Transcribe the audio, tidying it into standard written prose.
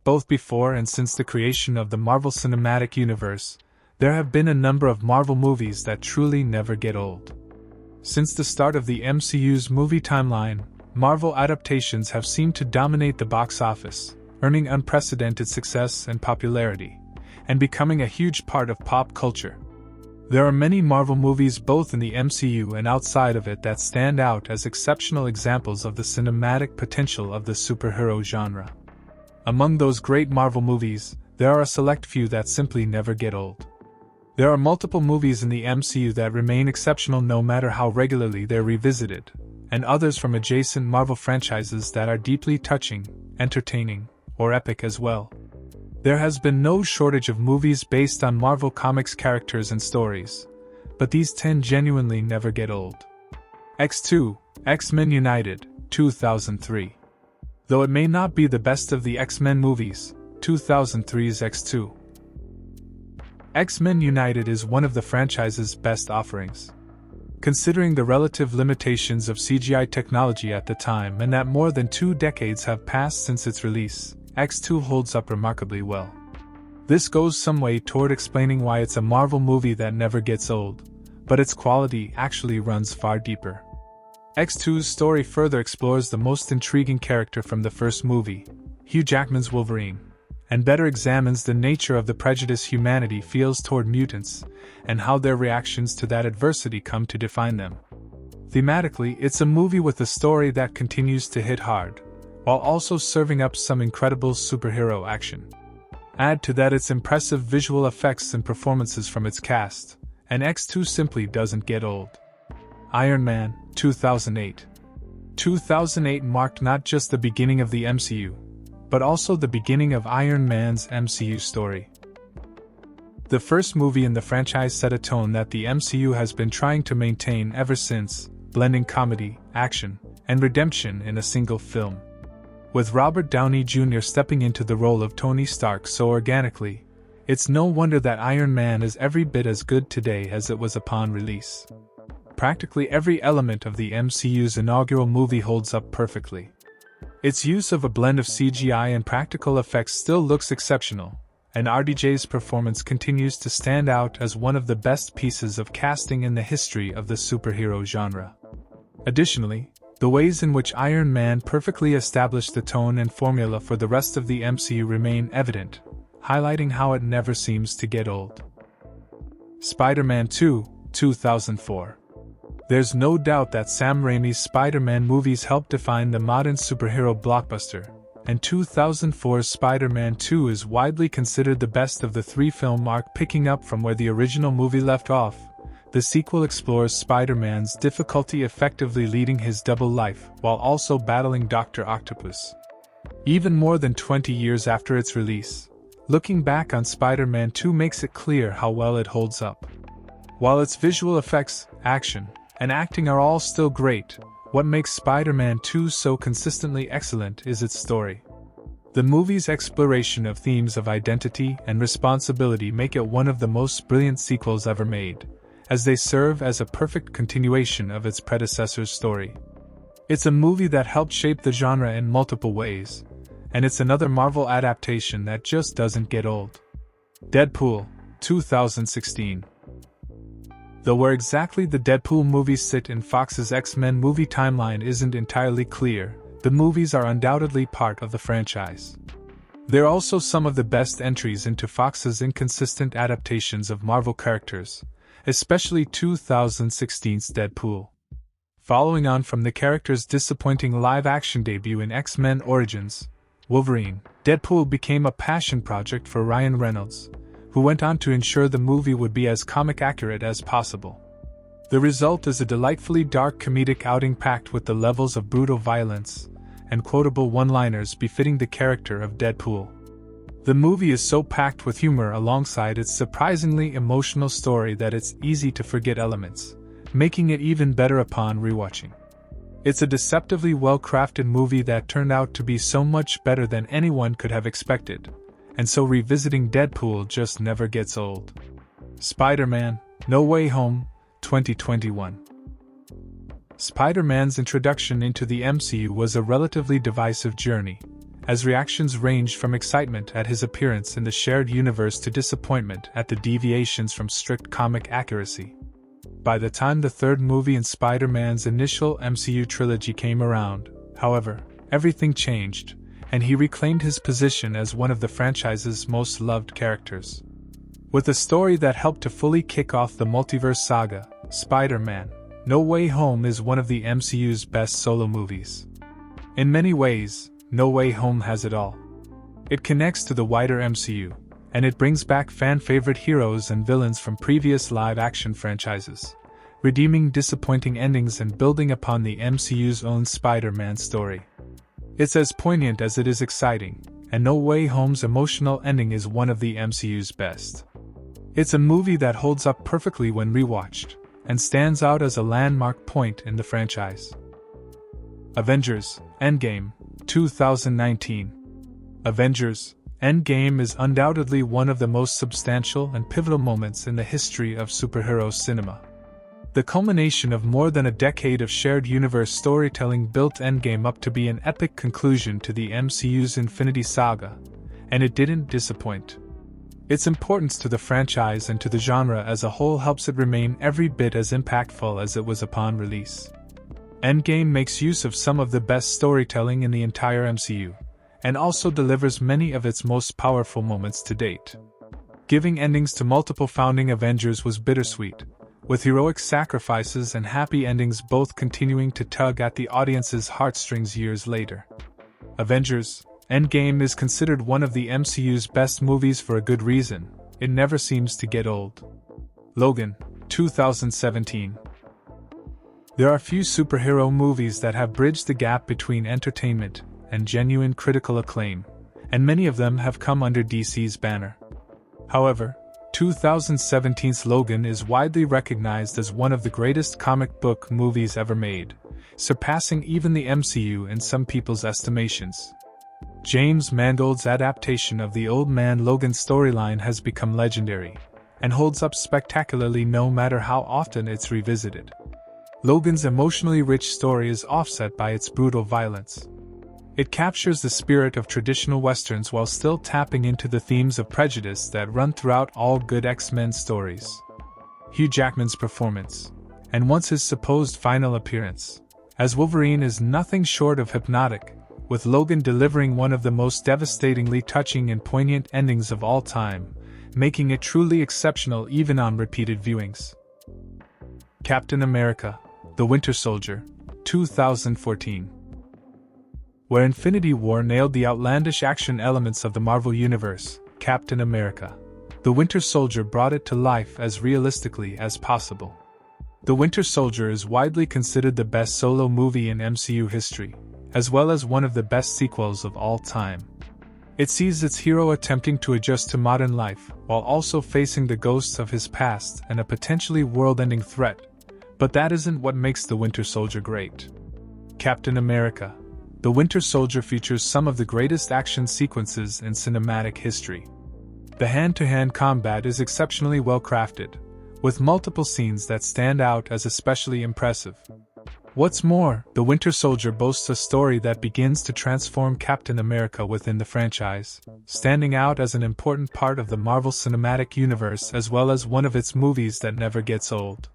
Both before and since the creation of the Marvel Cinematic Universe, there have been a number of Marvel movies that truly never get old. Since the start of the MCU's movie timeline, Marvel adaptations have seemed to dominate the box office, earning unprecedented success and popularity, and becoming a huge part of pop culture. There are many Marvel movies both in the MCU and outside of it that stand out as exceptional examples of the cinematic potential of the superhero genre. Among those great Marvel movies, there are a select few that simply never get old. There are multiple movies in the MCU that remain exceptional no matter how regularly they're revisited, and others from adjacent Marvel franchises that are deeply touching, entertaining, or epic as well. There has been no shortage of movies based on Marvel Comics characters and stories, but these 10 genuinely never get old. X2, X-Men United, 2003. Though it may not be the best of the X-Men movies, 2003's X2. X-Men United is one of the franchise's best offerings. Considering the relative limitations of CGI technology at the time and that more than 2 decades have passed since its release, X2 holds up remarkably well. This goes some way toward explaining why it's a Marvel movie that never gets old, but its quality actually runs far deeper. X2's story further explores the most intriguing character from the first movie, Hugh Jackman's Wolverine, and better examines the nature of the prejudice humanity feels toward mutants, and how their reactions to that adversity come to define them. Thematically, it's a movie with a story that continues to hit hard, while also serving up some incredible superhero action. Add to that its impressive visual effects and performances from its cast, and X2 simply doesn't get old. Iron Man, 2008. 2008 marked not just the beginning of the MCU, but also the beginning of Iron Man's MCU story. The first movie in the franchise set a tone that the MCU has been trying to maintain ever since, blending comedy, action, and redemption in a single film. With Robert Downey Jr. stepping into the role of Tony Stark so organically, it's no wonder that Iron Man is every bit as good today as it was upon release. Practically every element of the MCU's inaugural movie holds up perfectly. Its use of a blend of CGI and practical effects still looks exceptional, and RDJ's performance continues to stand out as one of the best pieces of casting in the history of the superhero genre. Additionally, the ways in which Iron Man perfectly established the tone and formula for the rest of the MCU remain evident, highlighting how it never seems to get old. Spider-Man 2, 2004. There's no doubt that Sam Raimi's Spider-Man movies helped define the modern superhero blockbuster, and 2004's Spider-Man 2 is widely considered the best of the 3-film arc. Picking up from where the original movie left off, the sequel explores Spider-Man's difficulty effectively leading his double life while also battling Dr. Octopus. Even more than 20 years after its release, looking back on Spider-Man 2 makes it clear how well it holds up. While its visual effects, action, and acting are all still great, what makes Spider-Man 2 so consistently excellent is its story. The movie's exploration of themes of identity and responsibility make it one of the most brilliant sequels ever made, as they serve as a perfect continuation of its predecessor's story. It's a movie that helped shape the genre in multiple ways, and it's another Marvel adaptation that just doesn't get old. Deadpool, 2016. Though where exactly the Deadpool movies sit in Fox's X-Men movie timeline isn't entirely clear, the movies are undoubtedly part of the franchise. They're also some of the best entries into Fox's inconsistent adaptations of Marvel characters, especially 2016's Deadpool. Following on from the character's disappointing live-action debut in X-Men Origins, Wolverine, Deadpool became a passion project for Ryan Reynolds, who went on to ensure the movie would be as comic accurate as possible. The result is a delightfully dark comedic outing packed with the levels of brutal violence and quotable one-liners befitting the character of Deadpool. The movie is so packed with humor alongside its surprisingly emotional story that it's easy to forget elements, making it even better upon rewatching. It's a deceptively well-crafted movie that turned out to be so much better than anyone could have expected, and so revisiting Deadpool just never gets old. Spider-Man: No Way Home, 2021. Spider-Man's introduction into the MCU was a relatively divisive journey, as reactions ranged from excitement at his appearance in the shared universe to disappointment at the deviations from strict comic accuracy. By the time the third movie in Spider-Man's initial MCU trilogy came around, however, everything changed, and he reclaimed his position as one of the franchise's most loved characters. With a story that helped to fully kick off the multiverse saga, Spider-Man: No Way Home is one of the MCU's best solo movies. In many ways, No Way Home has it all. It connects to the wider MCU, and it brings back fan-favorite heroes and villains from previous live-action franchises, redeeming disappointing endings and building upon the MCU's own Spider-Man story. It's as poignant as it is exciting, and No Way Home's emotional ending is one of the MCU's best. It's a movie that holds up perfectly when rewatched, and stands out as a landmark point in the franchise. Avengers: Endgame, 2019. Avengers: Endgame is undoubtedly one of the most substantial and pivotal moments in the history of superhero cinema. The culmination of more than a decade of shared universe storytelling built Endgame up to be an epic conclusion to the MCU's Infinity Saga, and it didn't disappoint. Its importance to the franchise and to the genre as a whole helps it remain every bit as impactful as it was upon release. Endgame makes use of some of the best storytelling in the entire MCU, and also delivers many of its most powerful moments to date. Giving endings to multiple founding Avengers was bittersweet, with heroic sacrifices and happy endings both continuing to tug at the audience's heartstrings years later. Avengers: Endgame is considered one of the MCU's best movies for a good reason. It never seems to get old. Logan, 2017. There are few superhero movies that have bridged the gap between entertainment and genuine critical acclaim, and many of them have come under DC's banner. However, 2017's Logan is widely recognized as one of the greatest comic book movies ever made, surpassing even the MCU in some people's estimations. James Mangold's adaptation of the Old Man Logan storyline has become legendary, and holds up spectacularly no matter how often it's revisited. Logan's emotionally rich story is offset by its brutal violence. It captures the spirit of traditional westerns while still tapping into the themes of prejudice that run throughout all good X-Men stories. Hugh Jackman's performance, and once his supposed final appearance, as Wolverine is nothing short of hypnotic, with Logan delivering one of the most devastatingly touching and poignant endings of all time, making it truly exceptional even on repeated viewings. Captain America: The Winter Soldier, 2014. Where Infinity War nailed the outlandish action elements of the Marvel Universe, Captain America: The Winter Soldier brought it to life as realistically as possible. The Winter Soldier is widely considered the best solo movie in MCU history, as well as one of the best sequels of all time. It sees its hero attempting to adjust to modern life, while also facing the ghosts of his past and a potentially world-ending threat, but that isn't what makes The Winter Soldier great. Captain America: The Winter Soldier features some of the greatest action sequences in cinematic history. The hand-to-hand combat is exceptionally well crafted, with multiple scenes that stand out as especially impressive. What's more, The Winter Soldier boasts a story that begins to transform Captain America within the franchise, standing out as an important part of the Marvel Cinematic Universe as well as one of its movies that never gets old.